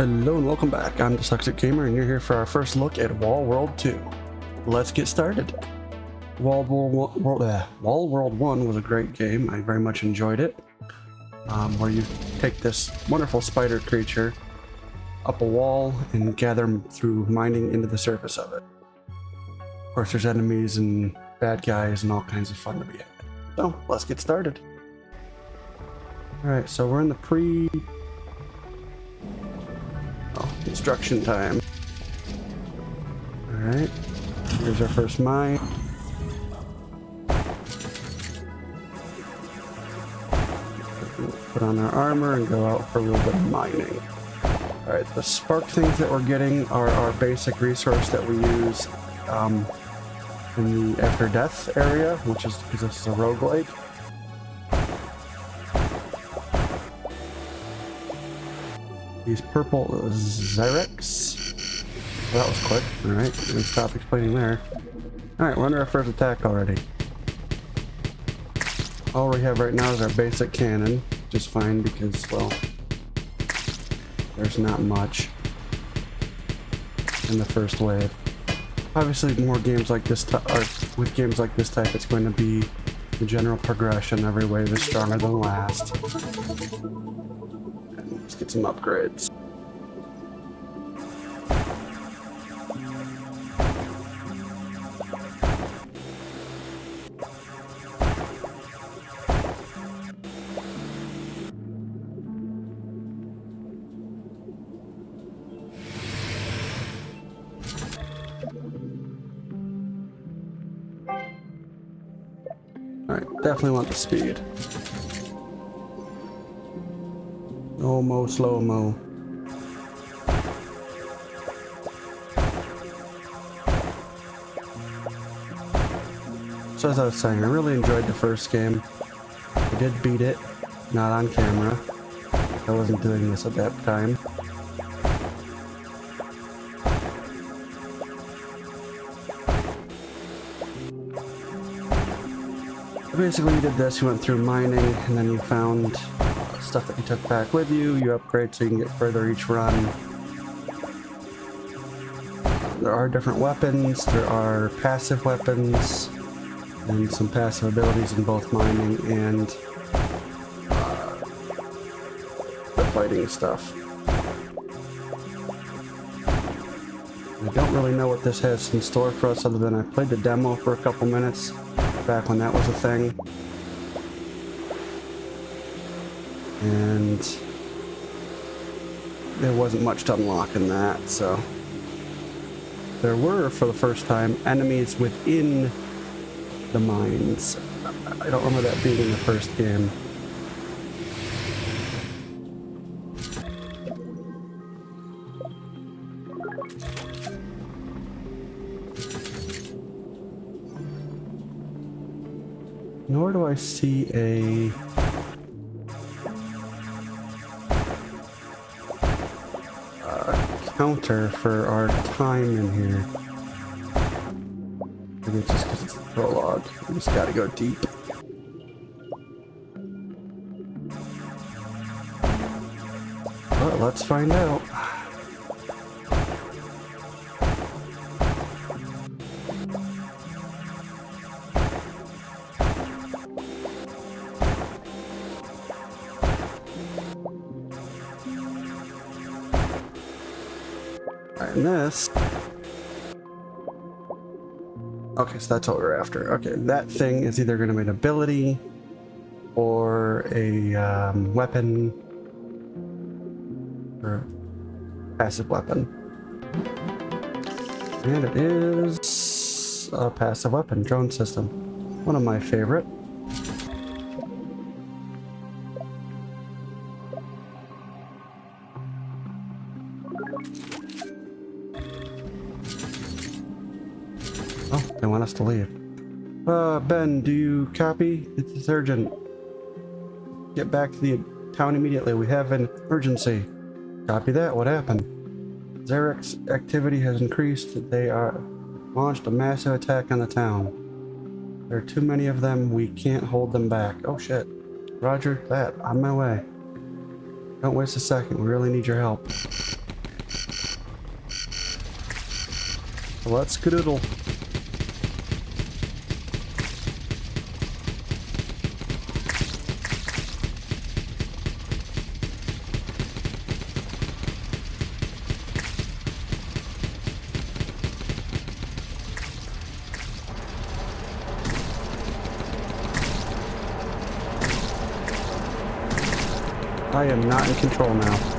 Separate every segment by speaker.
Speaker 1: Hello and welcome back. I'm Dyslexic Gamer and you're here for our first look at Wall World 2. Let's get started. Wall World 1 was a great game. I very much enjoyed it. Where you take this wonderful spider creature up a wall and gather them through mining into the surface of it. Of course, there's enemies and bad guys and all kinds of fun to be had. So, let's get started. Alright, so we're in the construction time. Alright, here's our first mine. Put on our armor and go out for a little bit of mining. Alright, the spark things that we're getting are our basic resource that we use in the after death area, which is because this is a roguelite. These purple Xyrex. Well, that was quick. Alright, we're gonna stop explaining there. Alright, we're under our first attack already. All we have right now is our basic cannon, which is fine because, well, there's not much in the first wave. Obviously, more games like this, with games like this type, it's going to be the general progression. Every wave is stronger than the last. Let's get some upgrades. Alright, definitely want the speed. No-mo, slow-mo. So as I was saying, I really enjoyed the first game. I did beat it, not on camera. I wasn't doing this at that time. Basically, you did this, you went through mining, and then you found stuff that you took back with you. You upgrade so you can get further each run. There are different weapons, there are passive weapons, and some passive abilities in both mining and the fighting stuff. I don't really know what this has in store for us other than I played the demo for a couple minutes back when that was a thing. And there wasn't much to unlock in that, so. There were, for the first time, enemies within the mines. I don't remember that being in the first game. Nor do I see a counter for our time in here. Maybe it's just because it's the prologue. We just gotta go deep. But let's find out. And this. Okay, so that's what we're after. Okay, that thing is either going to be an ability or a weapon or a passive weapon. And it is a passive weapon, drone system. One of my favorite. Oh, they want us to leave. Ben, do you copy? It's urgent. Get back to the town immediately. We have an emergency. Copy that. What happened? Xyrex activity has increased. They are launched a massive attack on the town. There are too many of them. We can't hold them back. Oh shit. Roger that. On my way. Don't waste a second. We really need your help. Let's skedoodle. I am not in control now.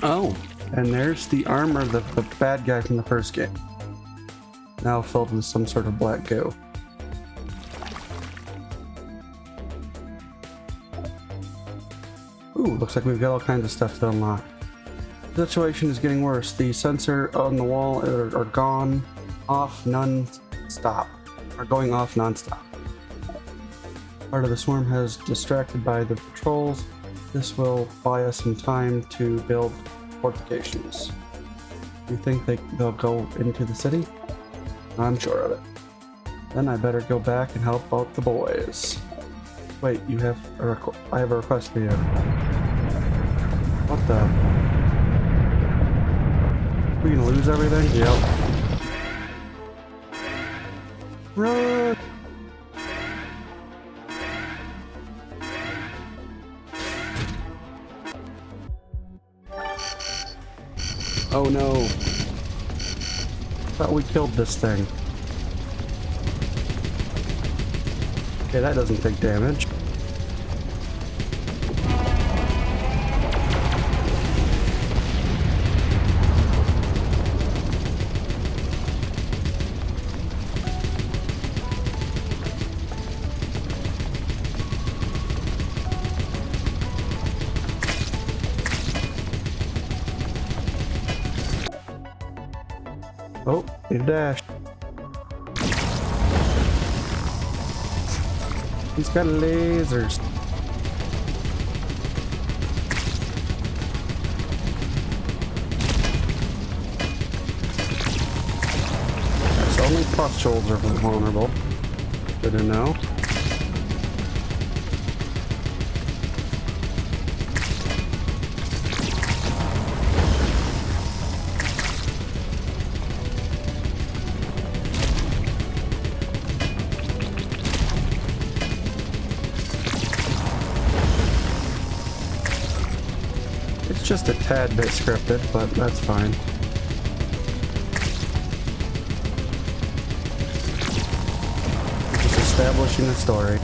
Speaker 1: Oh, and there's the armor of the bad guy from the first game. Now filled with some sort of black goo. Ooh, looks like we've got all kinds of stuff to unlock. The situation is getting worse. The sensor on the wall are gone off non-stop. Are going off non-stop. Part of the swarm has distracted by the patrols. This will buy us some time to build fortifications. You think they'll go into the city? I'm sure of it. Then I better go back and help out the boys. Wait, you have I have a request for you. What the? We gonna lose everything? Yep. Run! Oh no. Thought we killed this thing. Okay, that doesn't take damage. Oh, need a dash. He's got lasers. So only pustules are vulnerable. Good to know. It's just a tad bit scripted, but that's fine. Just establishing a story.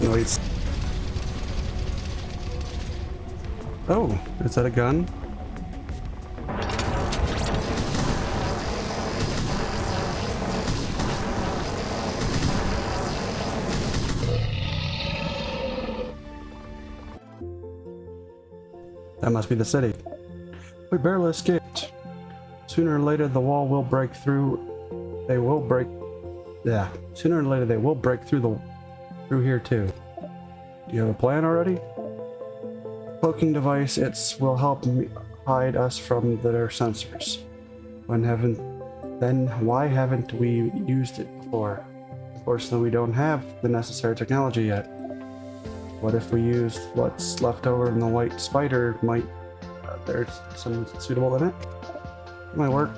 Speaker 1: Noise. Oh, is that a gun? That must be the city. We barely escaped. Sooner or later the wall will break through. They will break. Yeah, sooner or later they will break through here too. Do you have a plan already? Cloaking device, will help hide us from their sensors. Then why haven't we used it before? Unfortunately, we don't have the necessary technology yet. What if we used what's left over in the white spider? There's some suitable in it? It might work.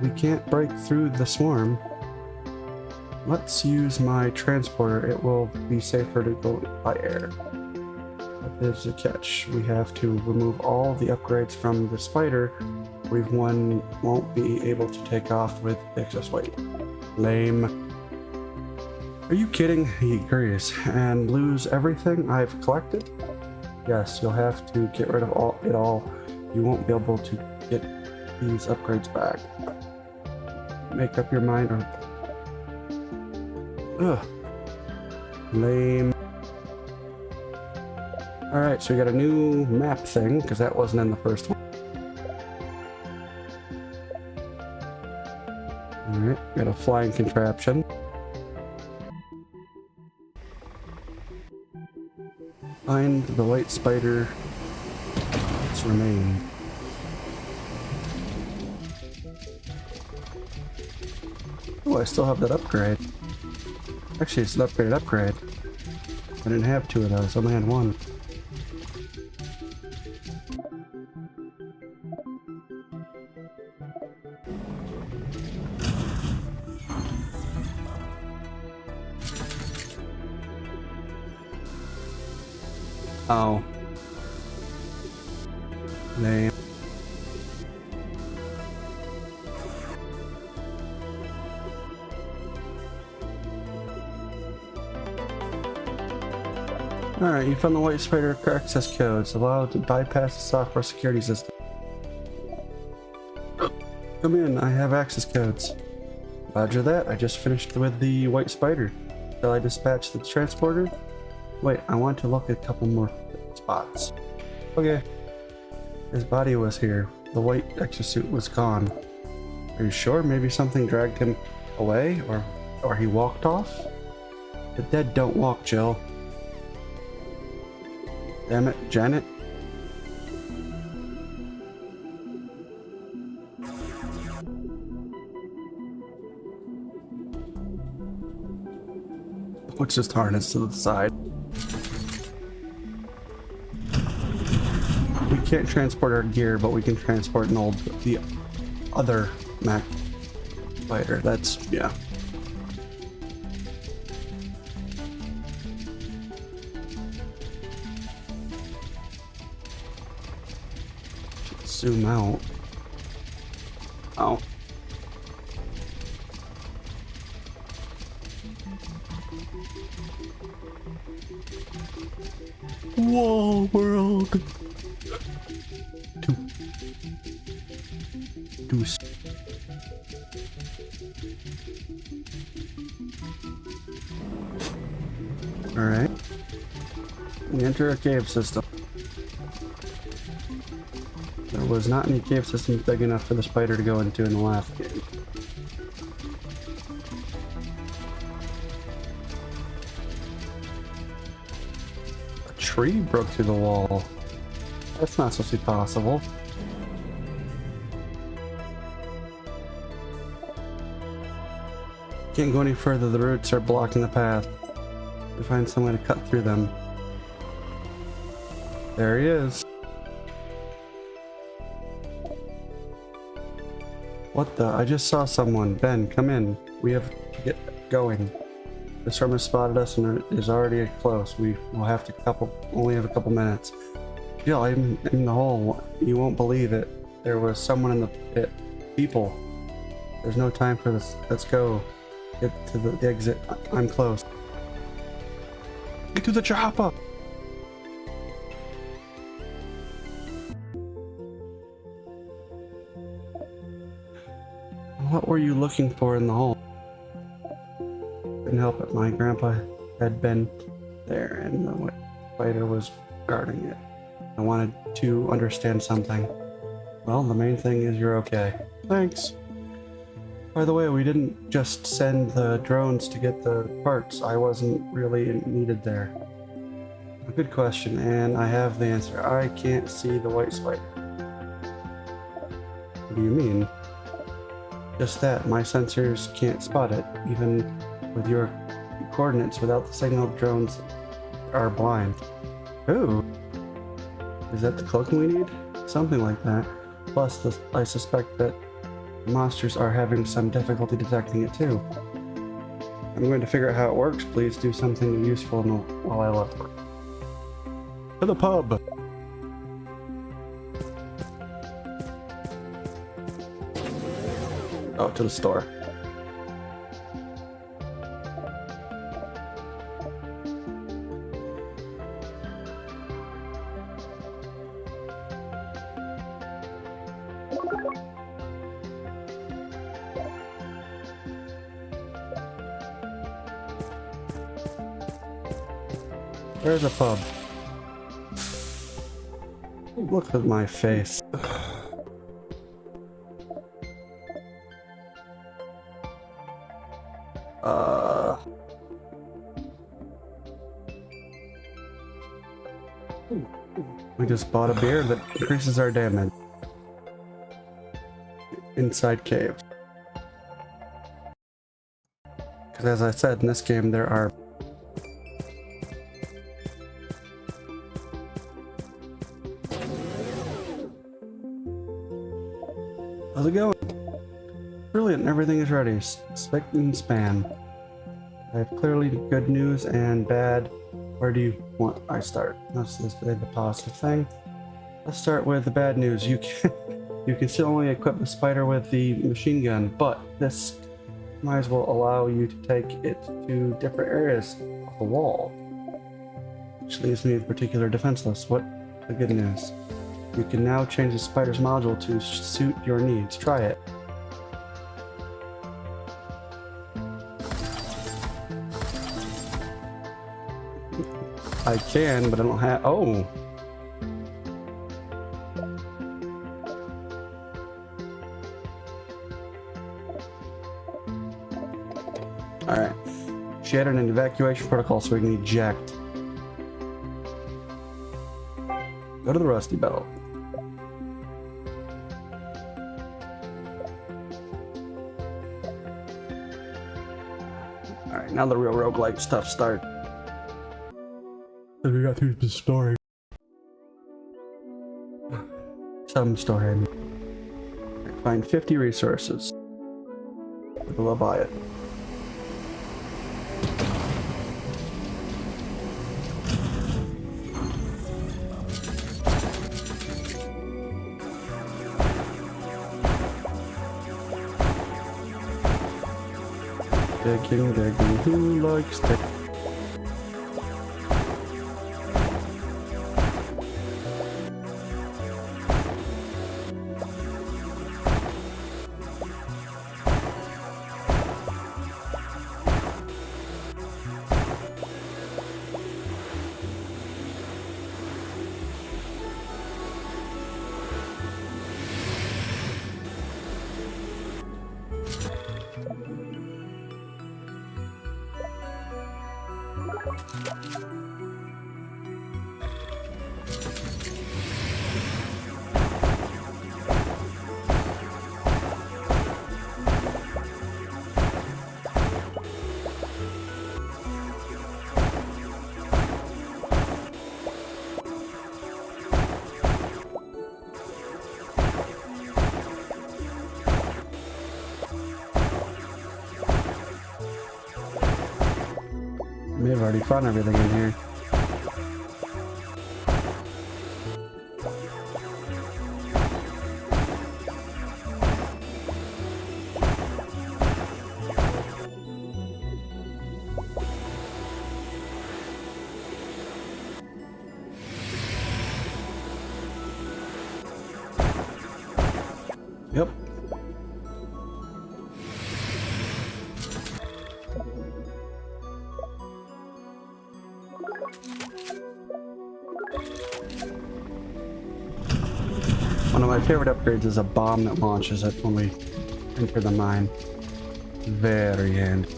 Speaker 1: We can't break through the swarm. Let's use my transporter. It will be safer to go by air. But there's a catch. We have to remove all the upgrades from the spider. We won't be able to take off with excess weight. Lame. Are you kidding? He agrees. And lose everything I've collected? Yes, you'll have to get rid of it all. You won't be able to get these upgrades back. Make up your mind or... Ugh. Lame. Alright, so we got a new map thing, because that wasn't in the first one. got a flying contraption. Find the white spider. It's remained. Oh, I still have that upgrade. Actually, it's an upgraded upgrade. I didn't have two of those, I only had one. Oh. Name. Alright, you found the white spider access codes. Allowed to bypass the software security system. Come in, I have access codes. Roger that, I just finished with the white spider. Shall I dispatch the transporter? Wait, I want to look at a couple more spots. Okay. His body was here. The white exosuit was gone. Are you sure? Maybe something dragged him away? Or he walked off? The dead don't walk, Jill. Damn it, Janet. Let's just harness to the side. We can't transport our gear, but we can transport the other Mac fighter. That's, yeah. Should zoom out. Oh. Whoa, world. Alright. We enter a cave system. There was not any cave systems big enough for the spider to go into in the last game. A tree broke through the wall. That's not supposed to be possible. Can't go any further, the roots are blocking the path. We find some way to cut through them. There he is. What the? I just saw someone. Ben, come in. We have to get going. The storm has spotted us and is already close. We will have to only have a couple minutes. Jill, I'm in the hole. You won't believe it. There was someone in the pit. People. There's no time for this. Let's go. Get to the exit. I'm close. Get to the chopper! What were you looking for in the hole? Couldn't help it. My grandpa had been there and the spider was guarding it. I wanted to understand something. Well, the main thing is you're okay. Thanks. By the way, we didn't just send the drones to get the parts. I wasn't really needed there. A good question, and I have the answer. I can't see the white spider. What do you mean? Just that, my sensors can't spot it. Even with your coordinates, without the signal, drones are blind. Ooh. Is that the cloaking we need? Something like that. Plus, I suspect that monsters are having some difficulty detecting it too. I'm going to figure out how it works. Please do something useful while I look. To the pub! Oh, to the store. There's a pub. Look at my face. We just bought a beer that increases our damage. Inside caves. Because as I said, in this game there are... How's it going? Brilliant, everything is ready. Spick and span. I have clearly good news and bad. Where do you want I start? Let's the positive thing. Let's start with the bad news. You can still only equip the spider with the machine gun, but this might as well allow you to take it to different areas of the wall. Which leaves me particularly defenseless. What the good news? You can now change the spider's module to suit your needs. Try it. I can, but I don't have... Oh! Alright. She had an evacuation protocol so we can eject. Go to the Rusty Belt. Alright, now the real roguelite stuff starts. We got through the story. Some story. Find 50 resources. We'll buy it. Digging, digging, who likes to... May have already found everything in here. Yep. One of my favorite upgrades is a bomb that launches it when we enter the mine. Very handy.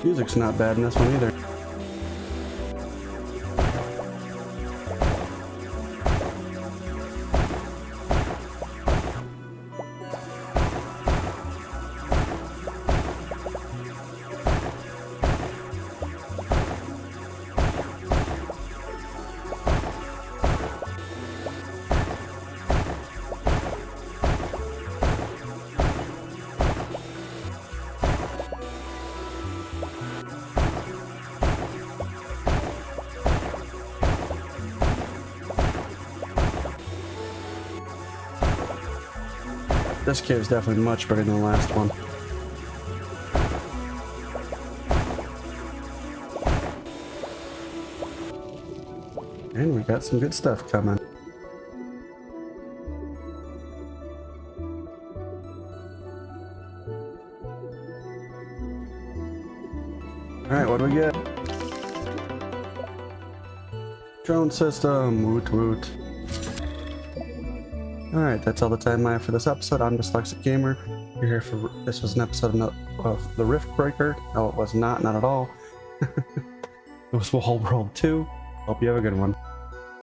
Speaker 1: Music's not bad in this one either. This cave is definitely much better than the last one. And we got some good stuff coming. Alright, what do we get? Drone system, woot woot. Alright, that's all the time I have for this episode. I'm Dyslexic Gamer. You're here for, this was an episode of the Rift Breaker. No, it was not at all. It was Wall World 2. Hope you have a good one.